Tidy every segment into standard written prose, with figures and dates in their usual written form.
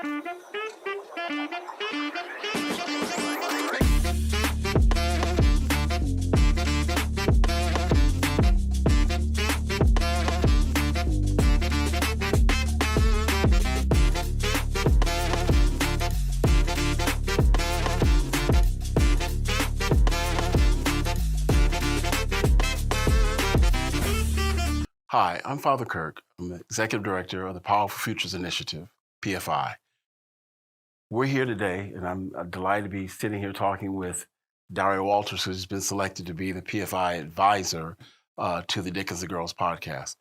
Hi, I'm Father Kirk. I'm the Executive Director of the Powerful Futures Initiative, PFI. We're here today, and I'm delighted to be sitting here talking with Daria Walters, who's been selected to be the PFI advisor to the Dickinson Girls podcast.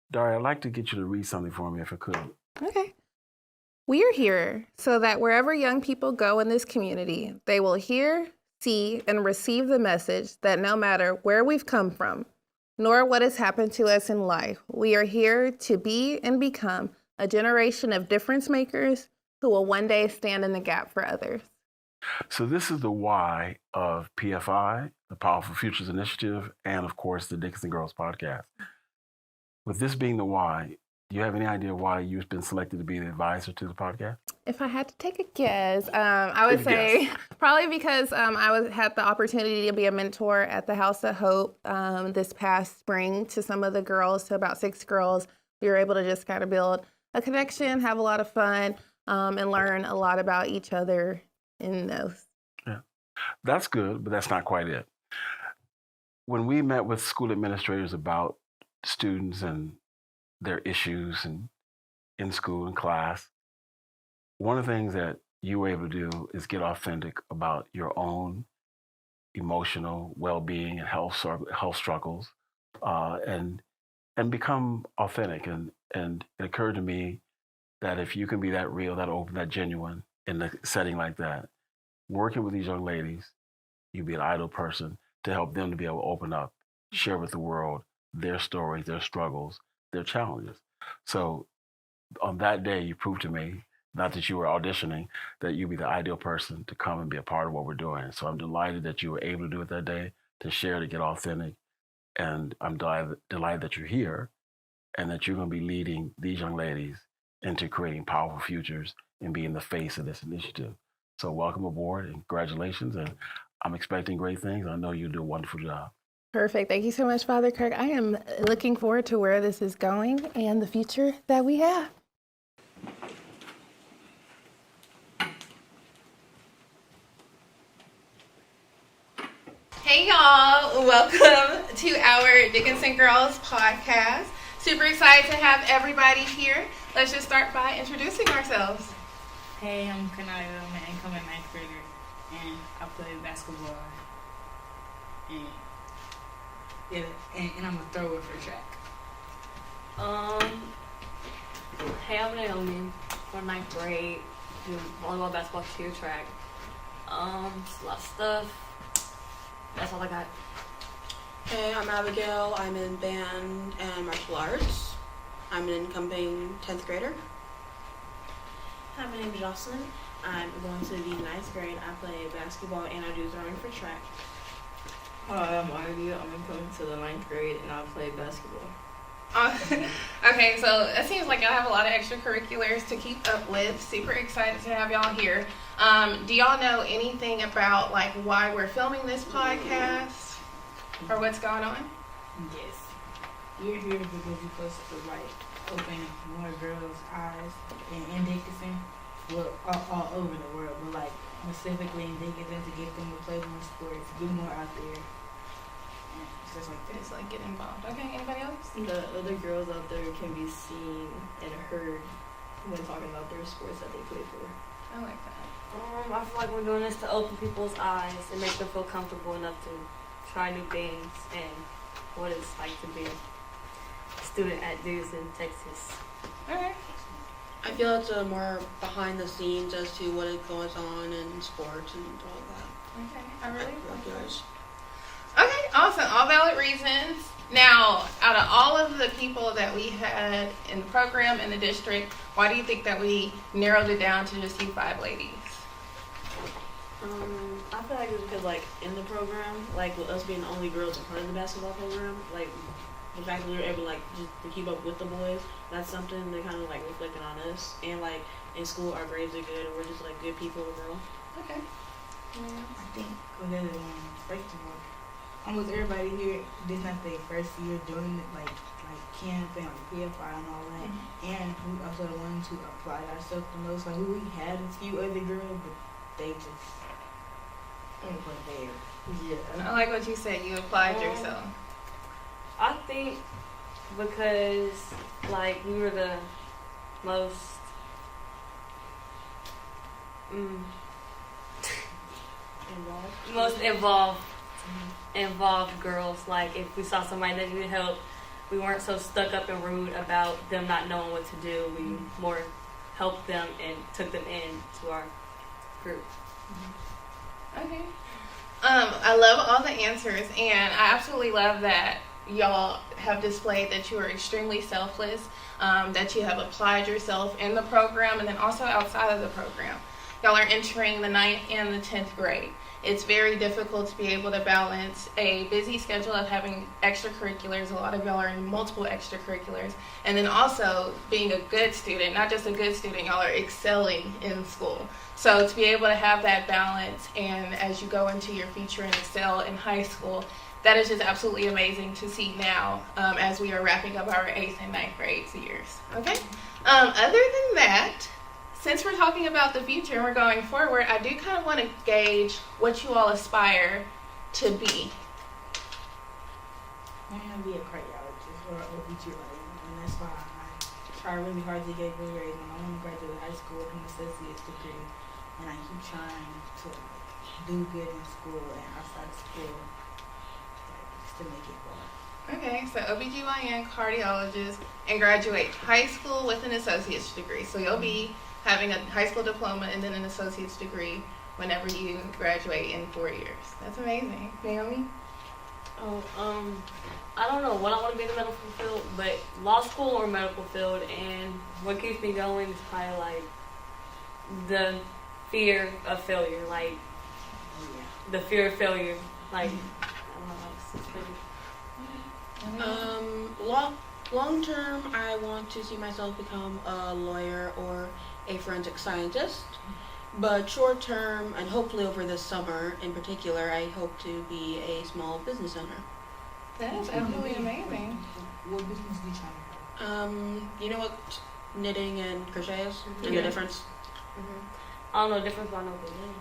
Daria, I'd like to get you to read something for me if I could. Okay. We are here so that wherever young people go in this community, they will hear, see, and receive the message that no matter where we've come from, nor what has happened to us in life, we are here to be and become a generation of difference makers who will one day stand in the gap for others. So this is the why of PFI, the Powerful Futures Initiative, and of course, the Dickinson Girls podcast. With this being the why, do you have any idea why you've been selected to be the advisor to the podcast? If I had to take a guess, I would say probably because I had the opportunity to be a mentor at the House of Hope this past spring to some of the girls, to about 6 girls. We were able to just kind of build a connection, have a lot of fun, and learn a lot about each other in those. Yeah, that's good, but that's not quite it. When we met with school administrators about students and their issues and in school and class, one of the things that you were able to do is get authentic about your own emotional well-being and health struggles, and become authentic. And it occurred to me that if you can be that real, that open, that genuine in a setting like that, working with these young ladies, you'd be an ideal person to help them to be able to open up, share with the world their stories, their struggles, their challenges. So on that day, you proved to me, not that you were auditioning, that you'd be the ideal person to come and be a part of what we're doing. So I'm delighted that you were able to do it that day, to share, to get authentic. And I'm delighted that you're here and that you're going to be leading these young ladies into creating powerful futures and being the face of this initiative. So welcome aboard and congratulations. And I'm expecting great things. I know you'll do a wonderful job. Perfect. Thank you so much, Father Kirk. I am looking forward to where this is going and the future that we have. Hey, y'all. Welcome to our Dickinson Girls podcast. Super excited to have everybody here. Let's just start by introducing ourselves. Hey, I'm Kanaya. I'm an incoming 9th grader, and I play basketball. And I'm a thrower for track. Hey, I'm Naomi. We're 9th grade. Do volleyball, basketball, cheer, track. A lot of stuff. That's all I got. Hey, I'm Abigail. I'm in band and martial arts. I'm an incoming 10th grader. Hi, my name is Jocelyn. I'm going to the 9th grade. I play basketball and I do throwing for track. Hi, I'm Ivy. I'm incoming to the 9th grade and I play basketball. Okay, so it seems like y'all have a lot of extracurriculars to keep up with. Super excited to have y'all here. Do y'all know anything about like why we're filming this podcast or what's going on? Yes. You're here because you're supposed to like open more girls' eyes in Dickinson, well, all over the world, but like specifically in Dickinson to get them to play more sports, do more out there. Just like that. It's like get involved. Okay, anybody else? The other girls out there can be seen and heard when talking about their sports that they play for. I like that. I feel like we're doing this to open people's eyes and make them feel comfortable enough to try new things and what it's like to be a student at Dickinson, Texas. Okay. I feel it's a more behind the scenes as to what goes on in sports and all that. Okay, I really like yours. Okay, awesome. All valid reasons. Now, out of all of the people that we had in the program in the district, why do you think that we narrowed it down to just you 5 ladies? I feel like it's because, like, in the program, like, with us being the only girls in part of the basketball program, like, the fact that we were able to, like, just to keep up with the boys, that's something that kind of, like, reflected on us. And, like, in school, our grades are good, and we're just, like, good people overall. Okay. I think because first of all, almost everybody here, this not their first year doing it, like camp and like PFI and all that. And we also the ones who applied ourselves the most. Like we had a few other girls, but they just were there. I like what you said. You applied yourself. I think because like we were the most involved girls. Like if we saw somebody that needed help, we weren't so stuck up and rude about them not knowing what to do. We more helped them and took them in to our group. Okay. I love all the answers, and I absolutely love that y'all have displayed that you are extremely selfless, that you have applied yourself in the program and then also outside of the program. Y'all are entering the 9th and the 10th grade. It's very difficult to be able to balance a busy schedule of having extracurriculars. A lot of y'all are in multiple extracurriculars. And then also being a good student, not just a good student, y'all are excelling in school. So to be able to have that balance and as you go into your future and excel in high school, that is just absolutely amazing to see now as we are wrapping up our 8th and 9th grade years. Okay? Other than that, since we're talking about the future and we're going forward, I do kind of want to gauge what you all aspire to be. I want to be a cardiologist or an OBGYN, and that's why I try really hard to get good grades. And I want to graduate high school with an associate's degree, and I keep trying to do good in school and outside of school, just to make it work. Okay, so OBGYN, cardiologist, and graduate high school with an associate's degree. So you'll be having a high school diploma and then an associate's degree whenever you graduate in 4 years. That's amazing. Naomi? I don't know what I want to be in the medical field, but law school or medical field, and what keeps me going is probably like the fear of failure, like the fear of failure, like I don't know, Long term, I want to see myself become a lawyer or a forensic scientist. But short term, and hopefully over this summer in particular, I hope to be a small business owner. That is absolutely amazing. What business do you try to You know what knitting and crochet is? And the difference? I don't know the difference, but I know the name.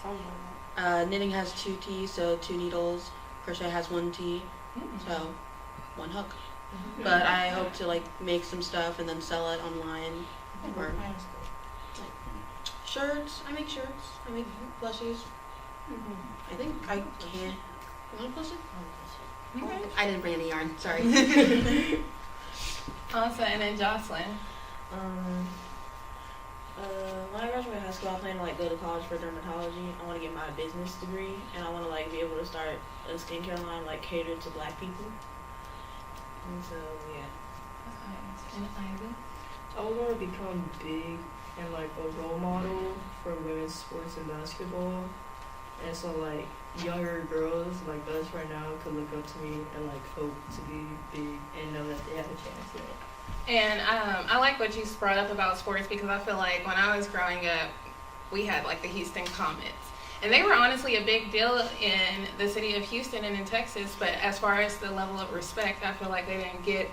Something like that. Knitting has 2 T's, so 2 needles. Crochet has 1 T, so 1 hook. But I hope to like make some stuff and then sell it online. Or shirts. I make shirts. I make plushies. I think I can. You want a plushie? Okay. I didn't bring any yarn. Sorry. Awesome. And then Jocelyn. When I graduate high school, I plan to like go to college for dermatology. I want to get my business degree, and I want to like be able to start a skincare line like catered to Black people. And so yeah. And Ivy. I would want to become big and like a role model for women's sports and basketball. And so like younger girls like us right now could look up to me and like hope to be big and know that they have a chance at it. And I like what you brought up about sports because I feel like when I was growing up, we had like the Houston Comets. And they were honestly a big deal in the city of Houston and in Texas, but as far as the level of respect, I feel like they didn't get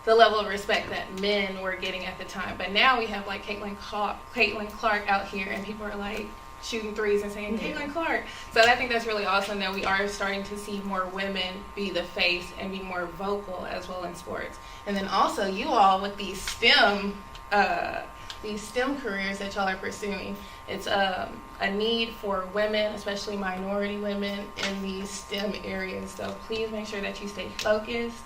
the level of respect that men were getting at the time. But now we have like Caitlin Clark out here, and people are like shooting threes and saying, Caitlin Clark. So I think that's really awesome that we are starting to see more women be the face and be more vocal as well in sports. And then also you all with these STEM careers that y'all are pursuing. It's a need for women, especially minority women, in these STEM areas. So please make sure that you stay focused.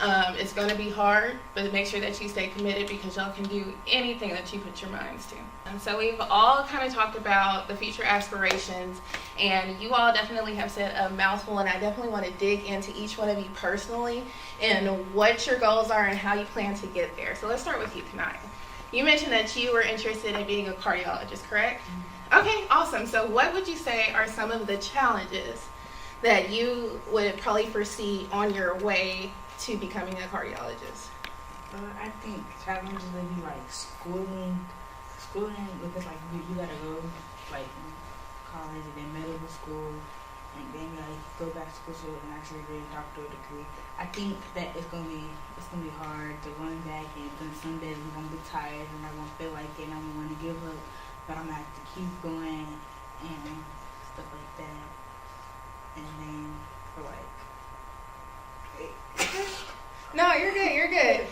It's going to be hard, but make sure that you stay committed because y'all can do anything that you put your minds to. And so we've all kind of talked about the future aspirations, and you all definitely have said a mouthful, and I definitely want to dig into each one of you personally and what your goals are and how you plan to get there. So let's start with you, Kanaya. You mentioned that you were interested in being a cardiologist, correct? Okay, awesome. So what would you say are some of the challenges that you would probably foresee on your way to becoming a cardiologist? I think challenges would be like schooling because like you gotta go like college and then medical school and then you gotta go back to school so and actually get a doctoral degree. I think that it's gonna be hard to run back and then some days I'm gonna be tired and I'm gonna feel like it and I'm gonna want to give up, but I'm gonna have to keep going and stuff like that. And then for like No, you're good. You're good.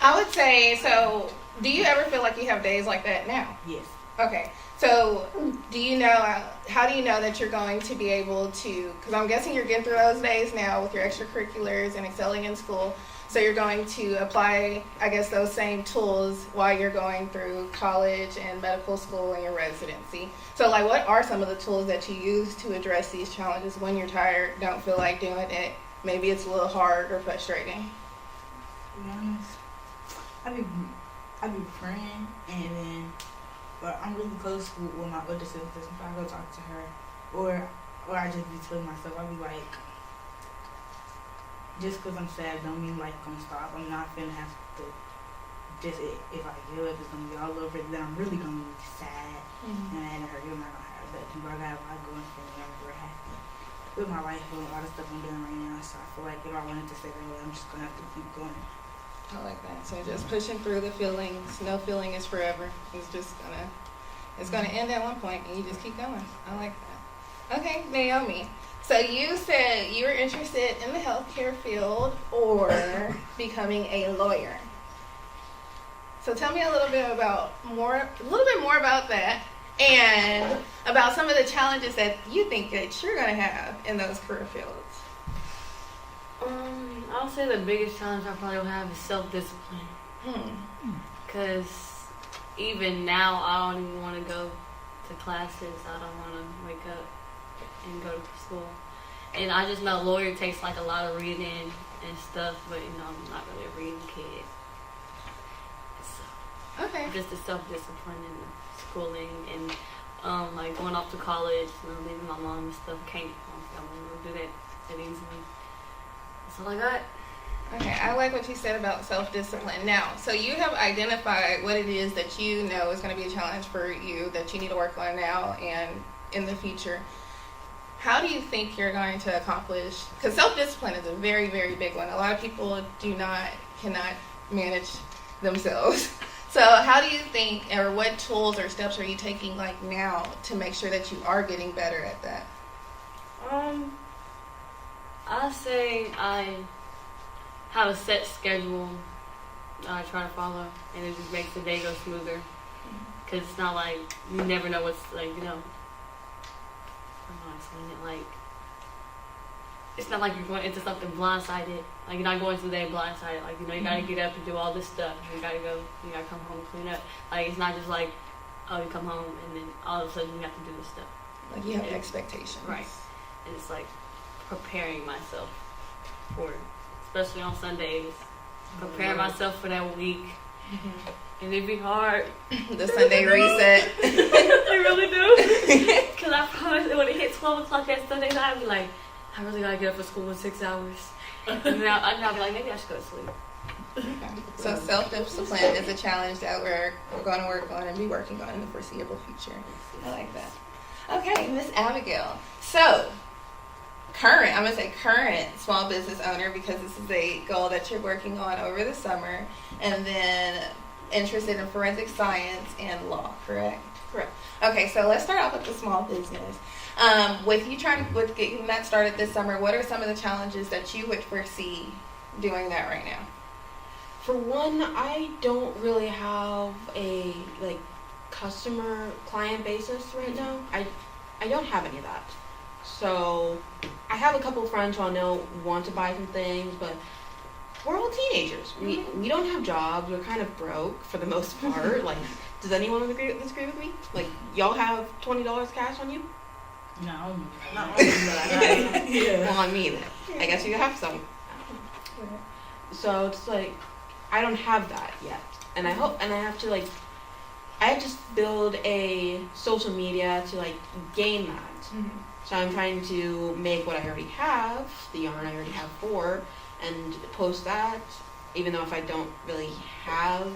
I would say, so do you ever feel like you have days like that now? yes. Okay. So do you know, how do you know that you're going to be able to, because I'm guessing you're getting through those days now with your extracurriculars and excelling in school. So you're going to apply, I guess, those same tools while you're going through college and medical school and your residency. So like, what are some of the tools that you use to address these challenges when you're tired, don't feel like doing it? Maybe it's a little hard or frustrating. To be honest, I be praying and then, but I'm really close with my older sister, so I go talk to her, or I just be telling myself, I be like, just because I'm sad don't mean life gonna stop. I'm not gonna have to just if I give up, it's gonna be all over. Then I'm really gonna be sad and mad at her. You're not gonna have that. But I got a lot going for me. I'm very happy with my life and a lot of stuff I'm doing right now. So I feel like if I wanted to stay that way, I'm just gonna have to keep going. I like that. So just pushing through the feelings. No feeling is forever. It's gonna end at one point, and you just keep going. I like that. Okay, Naomi. So you said you were interested in the healthcare field or becoming a lawyer. So tell me a little bit more about that, and about some of the challenges that you think that you're gonna have in those career fields. I'll say the biggest challenge I probably will have is self-discipline. Because even now, I don't even want to go to classes. I don't want to wake up and go to school. And I just know lawyer takes like a lot of reading and stuff, but I'm not really a reading kid. So, Okay. just the self-discipline and the schooling and like going off to college and leaving my mom and stuff. I won't do that easily. That's all I got. Okay, I like what you said about self-discipline. Now, so you have identified what it is that you know is going to be a challenge for you that you need to work on now and in the future. How do you think you're going to accomplish, because self-discipline is a very, very big one. A lot of people cannot manage themselves. So how do you think, or what tools or steps are you taking like now to make sure that you are getting better at that? I say I have a set schedule I try to follow, and it just makes the day go smoother. Because it's not like you never know what's like, I don't know how to explain it. Like, it's not like you're going into something blindsided. Like, you're not going to the day blindsided. Like, you gotta get up and do all this stuff. You gotta come home and clean up. Like, it's not just like, oh, you come home and then all of a sudden you have to do this stuff. Like you have expectations. Right. And it's like preparing myself for it, especially on Sundays. Preparing myself for that week. And it'd be hard. The Sunday reset. I really do. Because I promise when it hit 12 o'clock that Sunday night, I'd be like, I really gotta get up for school in 6 hours. And then I'd be like, maybe I should go to sleep. Okay. So self-discipline is a challenge that we're going to work on and be working on in the foreseeable future. I like that. Okay, Miss Abigail. So, I'm going to say current small business owner, because this is a goal that you're working on over the summer, and then interested in forensic science and law, correct? Correct. Okay, so let's start off with the small business. With getting that started this summer, what are some of the challenges that you would foresee doing that right now? For one, I don't really have a customer client basis right now. I don't have any of that. So I have a couple of friends who I know want to buy some things, but we're all teenagers. We don't have jobs. We're kind of broke for the most part. Like, does anyone disagree with me? Like, y'all have $20 cash on you? No. Well, on me then. I guess you have some. So it's like, I don't have that yet. And I have to build a social media to gain that. So I'm trying to make what I already have, the yarn I already have for, and post that. Even though if I don't really have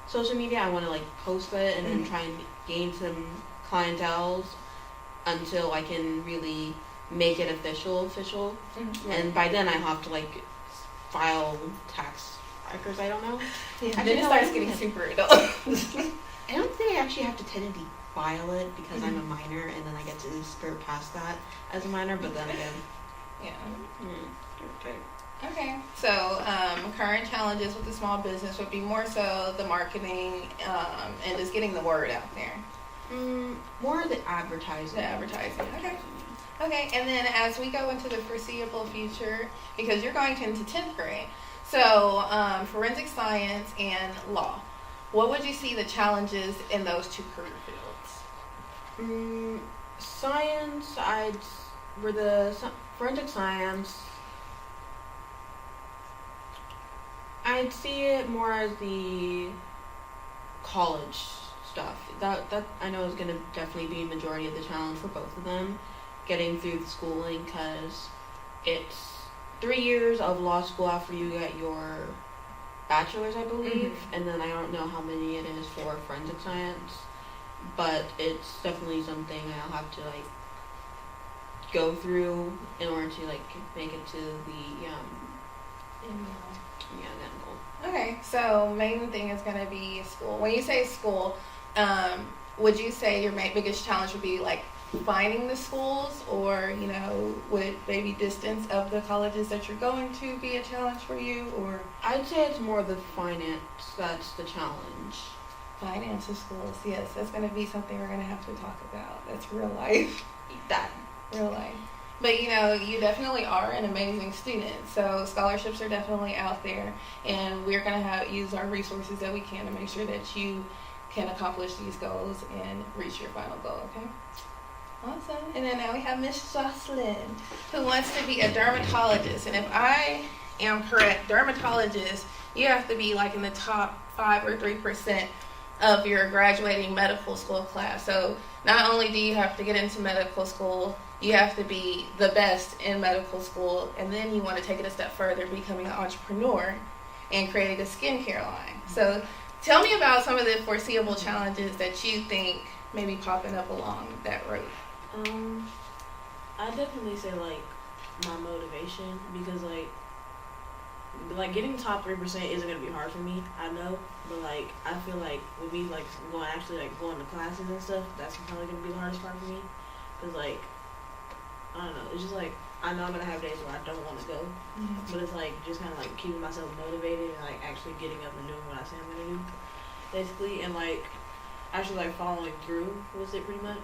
social media, I want to like post it and then try and gain some clientele until I can really make it official. And by then I have to like file tax records. I don't know. Yeah, then it starts getting super adult. I don't think I actually have to technically file it because I'm a minor, and then I get to skirt past that as a minor. But then again, yeah. Okay, so current challenges with the small business would be more so the marketing and just getting the word out there. More the advertising. The advertising. Okay, and then as we go into the foreseeable future, because you're going into 10th grade, so forensic science and law, what would you see the challenges in those two career fields? Science, forensic science, I'd see it more as the college stuff. That I know is going to definitely be a majority of the challenge for both of them, getting through the schooling, because it's 3 years of law school after you get your bachelor's, I believe, and then I don't know how many it is for forensic science, but it's definitely something I'll have to like go through in order to like make it to the end goal. Okay, so main thing is going to be school. When you say school, would you say your biggest challenge would be like finding the schools, or would maybe distance of the colleges that you're going to be a challenge for you? Or I'd say it's more the finance that's the challenge. Finance of schools, yes, that's going to be something we're going to have to talk about. That's real life. Real life. But you definitely are an amazing student, so scholarships are definitely out there, and we're going to use our resources that we can to make sure that you can accomplish these goals and reach your final goal. Okay. Awesome. And then now we have Miss Jocelyn, who wants to be a dermatologist. And if I am correct, dermatologist, you have to be like in the top 5 or 3% of your graduating medical school class. So not only do you have to get into medical school, you have to be the best in medical school, and then you want to take it a step further, becoming an entrepreneur and creating a skincare line. So tell me about some of the foreseeable challenges that you think may be popping up along that road. I definitely say like my motivation, because like getting top 3% isn't gonna be hard for me, I know, but like I feel like with me like going to classes and stuff, that's probably gonna be the hardest part for me, because like I don't know, it's just like I know I'm gonna have days where I don't want to go, but it's like just kind of like keeping myself motivated and like actually getting up and doing what I say I'm gonna do, basically, and like actually like following through with it pretty much,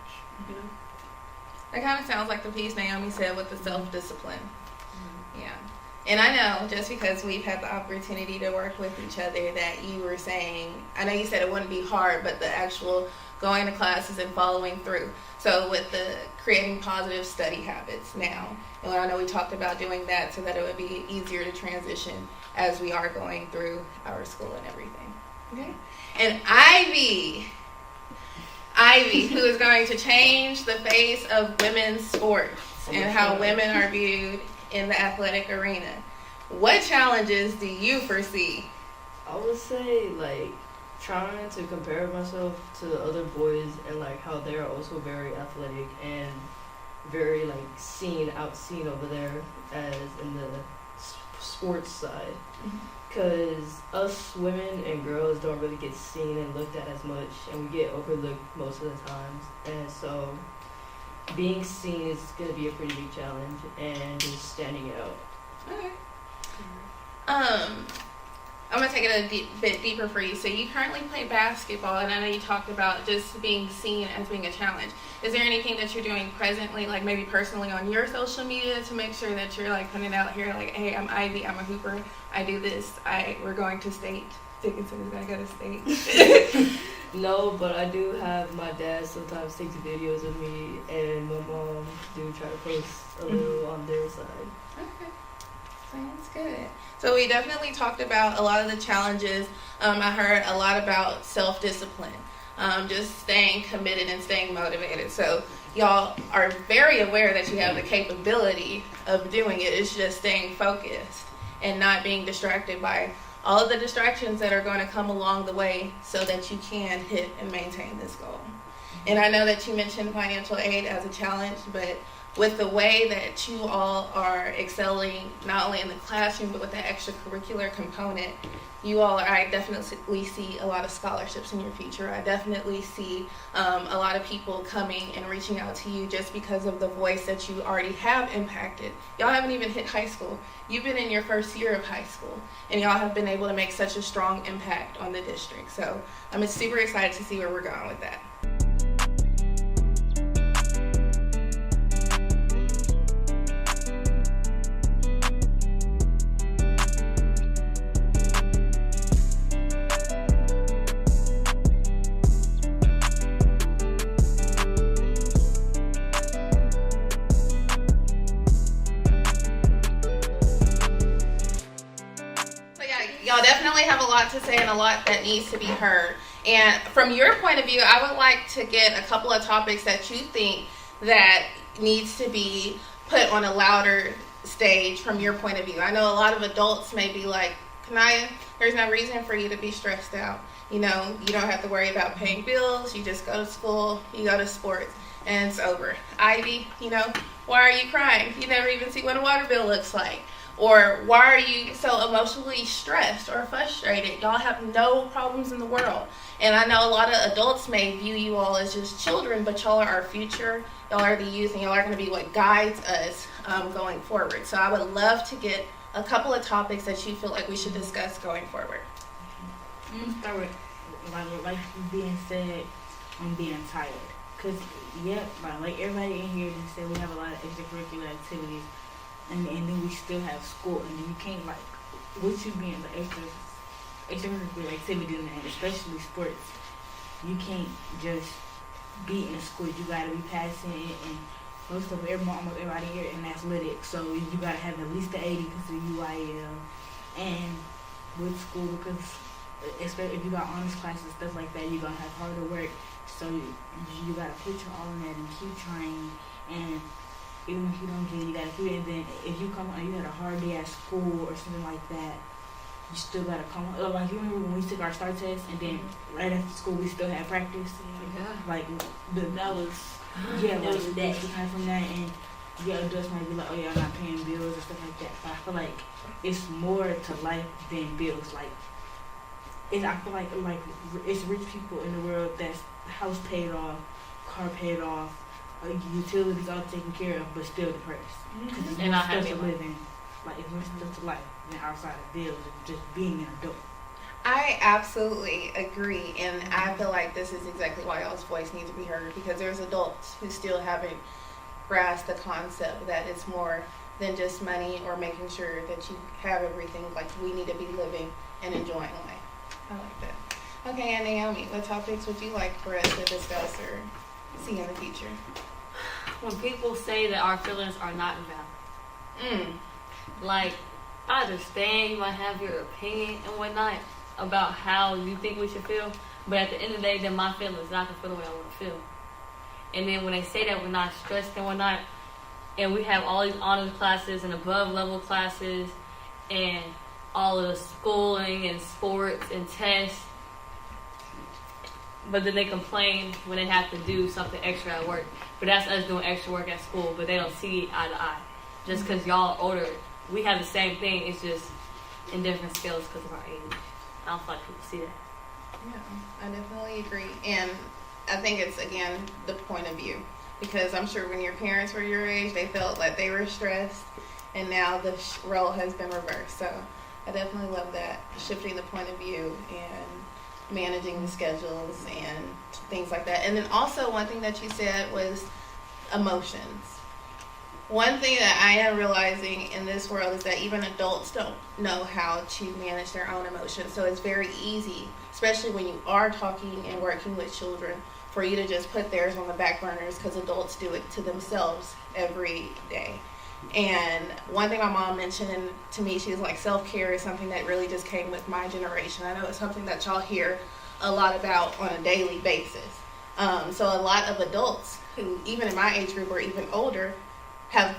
It kind of sounds like the piece Naomi said with the self-discipline. Yeah. And I know, just because we've had the opportunity to work with each other, that you were saying, I know you said it wouldn't be hard, but the actual going to classes and following through. So with the creating positive study habits now, and I know we talked about doing that so that it would be easier to transition as we are going through our school and everything. Okay. And Ivy, who is going to change the face of women's sports and how women are viewed in the athletic arena. What challenges do you foresee? I would say like trying to compare myself to the other boys and like how they're also very athletic and very like outseen over there as in the sports side. Because us women and girls don't really get seen and looked at as much, and we get overlooked most of the times. And so being seen is going to be a pretty big challenge, and just standing out. Okay. I'm going to take it a bit deeper for you. So you currently play basketball, and I know you talked about just being seen as being a challenge. Is there anything that you're doing presently, like maybe personally on your social media, to make sure that you're like putting it out here, like, hey, I'm Ivy, I'm a hooper, I do this, we're going to state, Dickinson is going to go to state? No, but I do have my dad sometimes takes videos of me, and my mom do try to post a little on their side. Okay. Sounds good. So we definitely talked about a lot of the challenges. I heard a lot about self-discipline, just staying committed and staying motivated. So y'all are very aware that you have the capability of doing it. It's just staying focused and not being distracted by all of the distractions that are going to come along the way so that you can hit and maintain this goal. And I know that you mentioned financial aid as a challenge, but with the way that you all are excelling, not only in the classroom, but with the extracurricular component, I definitely see a lot of scholarships in your future. I definitely see a lot of people coming and reaching out to you just because of the voice that you already have impacted. Y'all haven't even hit high school. You've been in your first year of high school, and y'all have been able to make such a strong impact on the district. So I'm super excited to see where we're going with that. Y'all definitely have a lot to say and a lot that needs to be heard. And from your point of view, I would like to get a couple of topics that you think that needs to be put on a louder stage from your point of view. I know a lot of adults may be like, Kanaya, there's no reason for you to be stressed out. You know, you don't have to worry about paying bills. You just go to school, you go to sports, and it's over. Ivy, you know, why are you crying? You never even see what a water bill looks like. Or why are you so emotionally stressed or frustrated? Y'all have no problems in the world. And I know a lot of adults may view you all as just children, but y'all are our future. Y'all are the youth, and y'all are going to be what guides us going forward. So I would love to get a couple of topics that you feel like we should discuss going forward. I'm going to start with, like being said, on being tired. Because, yeah, like everybody in here just said we have a lot of extracurricular activities. And then we still have school, and you can't, like, with you being the extracurricular activity, and especially sports, you can't just be in school. You gotta be passing it, and almost everybody here in athletics, so you gotta have at least the 80 because of UIL. And with school, because especially if you got honors classes, stuff like that, you're gonna have harder work. So you gotta put your all in that and keep trying. And even if you don't get it, you gotta keep it. And then if you come on, you had a hard day at school or something like that, you still gotta come on. Like, you remember when we took our STAR test, and then right after school we still had practice? Yeah. Like, That was yeah, like was that's the kind from that. And yeah, adults might be like, oh yeah, I'm not paying bills or stuff like that. But I feel like it's more to life than bills. Like, I feel like it's rich people in the world that's house paid off, car paid off, utilities all taken care of, but still depressed. Because And not stuff happy to life. live in. Like, it's more stuff to life than outside of bills and just being an adult. I absolutely agree, and I feel like this is exactly why y'all's voice needs to be heard, because there's adults who still haven't grasped the concept that it's more than just money or making sure that you have everything. Like, we need to be living and enjoying life. I like that. Okay, and Naomi, what topics would you like for us to discuss or see in the future? When people say that our feelings are not valid, like, I understand you might have your opinion and whatnot about how you think we should feel, but at the end of the day, then my feelings not gonna feel the way I want to feel. And then when they say that we're not stressed and whatnot, and we have all these honors classes and above level classes and all of the schooling and sports and tests, but then they complain when they have to do something extra at work. But that's us doing extra work at school, but they don't see it eye to eye. Just because y'all are older, we have the same thing, it's just in different scales because of our age. I don't feel like people see that. Yeah, I definitely agree. And I think it's, again, the point of view. Because I'm sure when your parents were your age, they felt like they were stressed, and now the role has been reversed. So I definitely love that, shifting the point of view and managing the schedules and things like that. And then also one thing that you said was emotions. One thing that I am realizing in this world is that even adults don't know how to manage their own emotions. So it's very easy, especially when you are talking and working with children, for you to just put theirs on the back burners because adults do it to themselves every day. And one thing my mom mentioned to me, she was like, self-care is something that really just came with my generation. I know it's something that y'all hear a lot about on a daily basis. So a lot of adults who, even in my age group or even older, have,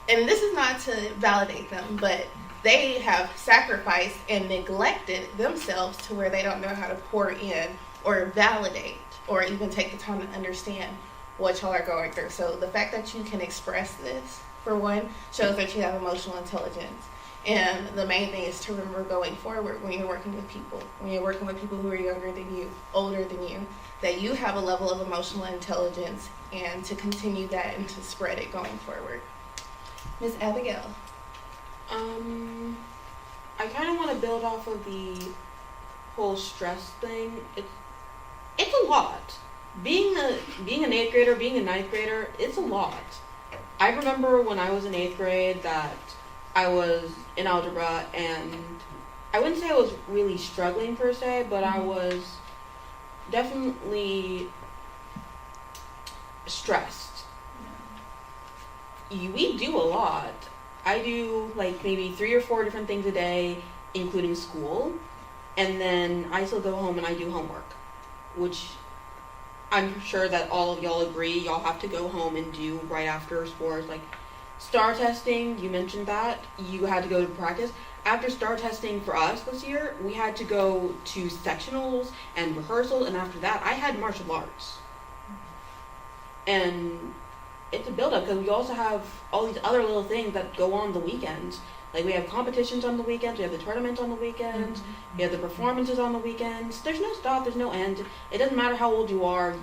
and this is not to validate them, but they have sacrificed and neglected themselves to where they don't know how to pour in or validate or even take the time to understand what y'all are going through. So the fact that you can express this, for one, shows that you have emotional intelligence. And the main thing is to remember going forward when you're working with people, who are younger than you, older than you, that you have a level of emotional intelligence, and to continue that and to spread it going forward. Ms. Abigail. I kind of want to build off of the whole stress thing. It's a lot. Being an 8th grader, being a 9th grader, it's a lot. I remember when I was in 8th grade that I was in algebra, and I wouldn't say I was really struggling per se, but I was definitely stressed. We do a lot. I do like maybe 3 or 4 different things a day, including school, and then I still go home and I do homework, which I'm sure that all of y'all agree y'all have to go home and do right after sports. Like STAR testing, you mentioned that. You had to go to practice. After STAR testing for us this year, we had to go to sectionals and rehearsals, and after that, I had martial arts. And it's a build-up because we also have all these other little things that go on the weekends. Like we have competitions on the weekends, we have the tournaments on the weekends, we have the performances on the weekends. There's no stop, there's no end. It doesn't matter how old you are,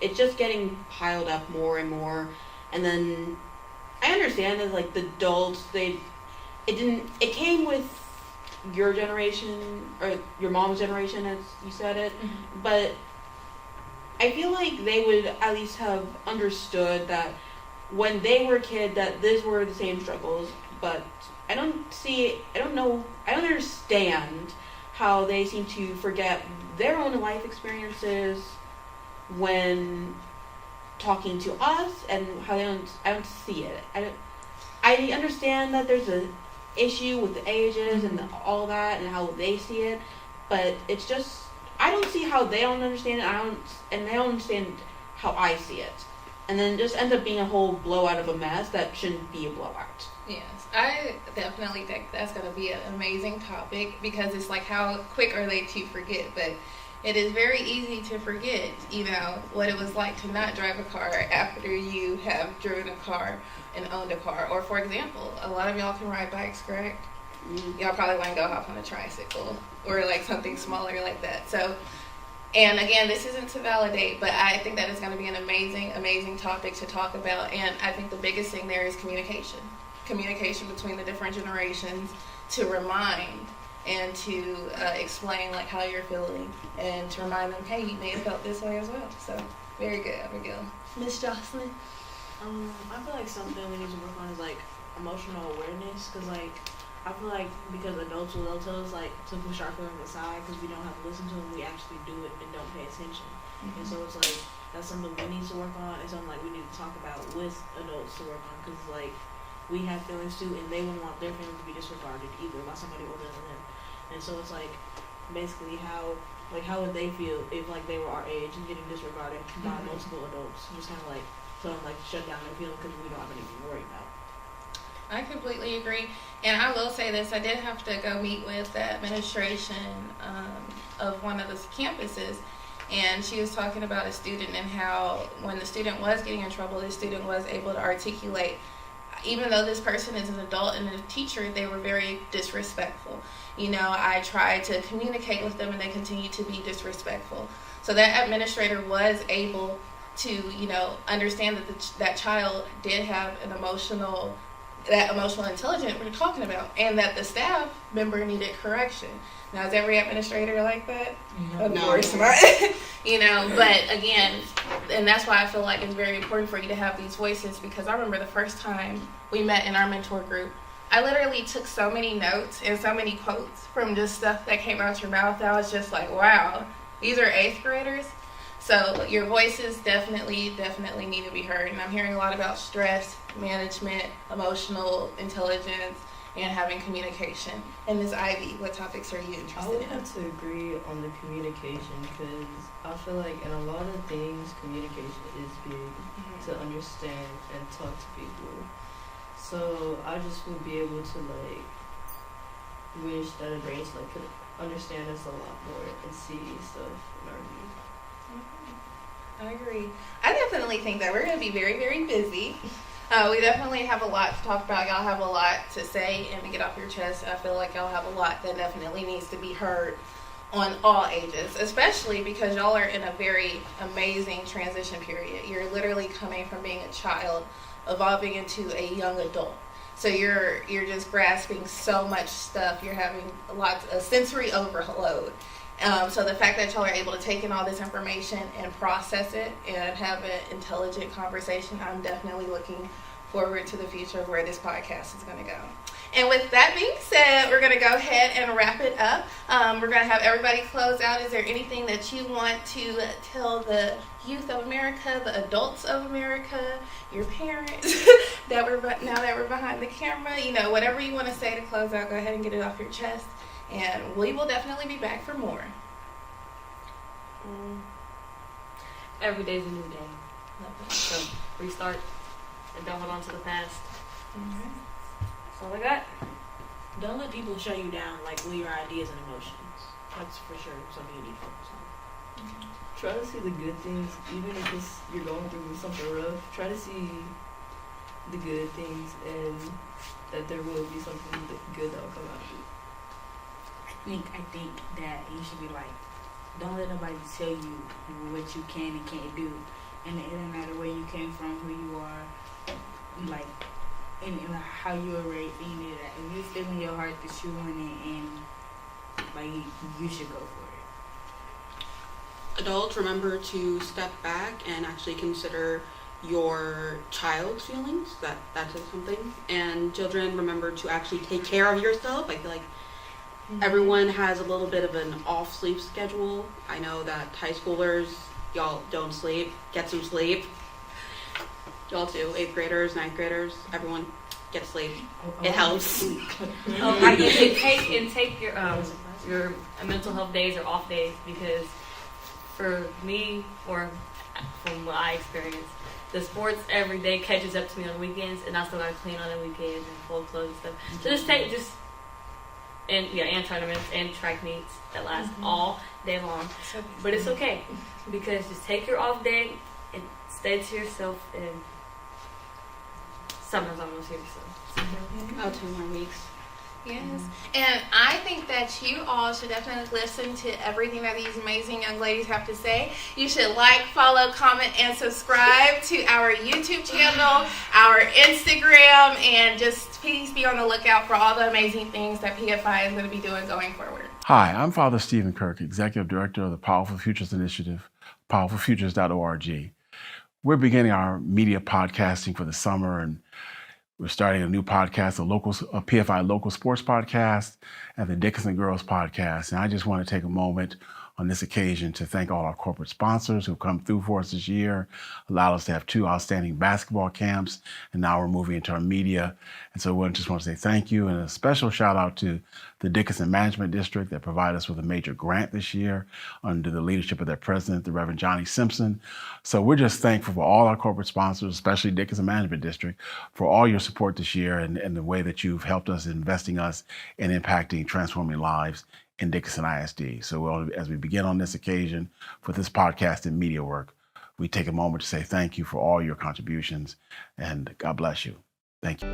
it's just getting piled up more and more. And then I understand that like the adults, it came with your generation or your mom's generation, as you said it, but I feel like they would at least have understood that when they were a kid that these were the same struggles, but I don't understand how they seem to forget their own life experiences when talking to us, and how I don't see it. I understand that there's an issue with the ages and all that and how they see it, but it's just I don't see how they don't understand it. They don't understand how I see it, and then it just ends up being a whole blowout of a mess that shouldn't be a blowout. Yes, I definitely think that's going to be an amazing topic, because it's like how quick are they to forget, but it is very easy to forget, what it was like to not drive a car after you have driven a car and owned a car. Or for example, a lot of y'all can ride bikes, correct? Y'all probably want to go hop on a tricycle or like something smaller like that. So, and again, this isn't to validate, but I think that is going to be an amazing, amazing topic to talk about. And I think the biggest thing there is communication between the different generations, to remind and to explain like how you're feeling, and to remind them, hey, you may have felt this way as well. So very good, Abigail. Miss Jocelyn. I feel like something we need to work on is like emotional awareness, because like I feel like because adults will tell us like to push our feelings aside because we don't have to listen to them, we actually do it and don't pay attention. And so it's like that's something we need to work on, and something like we need to talk about with adults to work on, because like we have feelings too, and they wouldn't want their feelings to be disregarded either by somebody older than them. And so it's like basically how would they feel if like they were our age and getting disregarded by multiple adults, just kind of like tell them like shut down their feelings because we don't have anything to worry about. I completely agree. And I will say this, I did have to go meet with the administration of one of the campuses, and she was talking about a student and how when the student was getting in trouble, the student was able to articulate, even though this person is an adult and a teacher, they were very disrespectful. I tried to communicate with them and they continued to be disrespectful. So that administrator was able to, understand that that child did have emotional intelligence we're talking about, and that the staff member needed correction. Now, is every administrator like that? No. Of course not. But again, and that's why I feel like it's very important for you to have these voices, because I remember the first time we met in our mentor group, I literally took so many notes and so many quotes from just stuff that came out your mouth. I was just like, wow, these are 8th graders. So your voices definitely need to be heard. And I'm hearing a lot about stress management, emotional intelligence, and having communication. And Ms. Ivy, what topics are you interested I would in? have to agree on the communication, because I feel like in a lot of things, communication is big to understand and talk to people. So I just would be able to wish that a race like could understand us a lot more and see stuff in our view. I agree. I definitely think that we're going to be very, very busy. We definitely have a lot to talk about. Y'all have a lot to say and to get off your chest. I feel like y'all have a lot that definitely needs to be heard on all ages, especially because y'all are in a very amazing transition period. You're literally coming from being a child, evolving into a young adult. So you're just grasping so much stuff. You're having lots of sensory overload. So the fact that y'all are able to take in all this information and process it and have an intelligent conversation, I'm definitely looking forward to the future of where this podcast is going to go. And with that being said, we're going to go ahead and wrap it up. We're going to have everybody close out. Is there anything that you want to tell the youth of America, the adults of America, your parents, now that we're behind the camera, whatever you want to say to close out, go ahead and get it off your chest. And we will definitely be back for more. Every day's a new day. So restart and don't hold on to the past. Mm-hmm. That's all I got. Don't let people shut you down, like with your ideas and emotions. That's for sure something you need to focus on. Try to see the good things, even if you're going through something rough. Try to see the good things and that there will be something good that will come out of it. I think that you should be like, don't let nobody tell you what you can and can't do. And it doesn't matter where you came from, who you are, like, and how you were raised, any of that. If you feel in your heart that you want it, and like, you should go for it. Adults, remember to step back and actually consider your child's feelings. That is something. And children, remember to actually take care of yourself. I feel like everyone has a little bit of an off sleep schedule. I know that high schoolers, y'all don't sleep. Get some sleep. Y'all too. 8th graders, 9th graders, everyone get sleep. It helps. Take your mental health days or off days, because for me, or from what I experienced, the sports every day catches up to me on weekends, and I still gotta clean on the weekends and fold clothes and stuff. So and tournaments and track meets that last all day long. But it's okay, because just take your off day and stay to yourself, and summer's almost here, so. Oh, 2 more weeks. Yes. And I think that you all should definitely listen to everything that these amazing young ladies have to say. You should like, follow, comment, and subscribe to our YouTube channel, our Instagram, and just please be on the lookout for all the amazing things that PFI is going to be doing going forward. Hi, I'm Father Stephen Kirk, Executive Director of the Powerful Futures Initiative, powerfulfutures.org. We're beginning our media podcasting for the summer, and we're starting a new podcast, a PFI local sports podcast, and the Dickinson Girls podcast. And I just want to take a moment on this occasion to thank all our corporate sponsors who've come through for us this year, allowed us to have 2 outstanding basketball camps, and now we're moving into our media. And so we just want to say thank you, and a special shout out to the Dickinson Management District that provided us with a major grant this year under the leadership of their president, the Reverend Johnny Simpson. So we're just thankful for all our corporate sponsors, especially Dickinson Management District, for all your support this year and the way that you've helped us, investing us in impacting, transforming lives in Dickinson ISD. So as we begin on this occasion for this podcast and media work, we take a moment to say thank you for all your contributions, and God bless you. Thank you.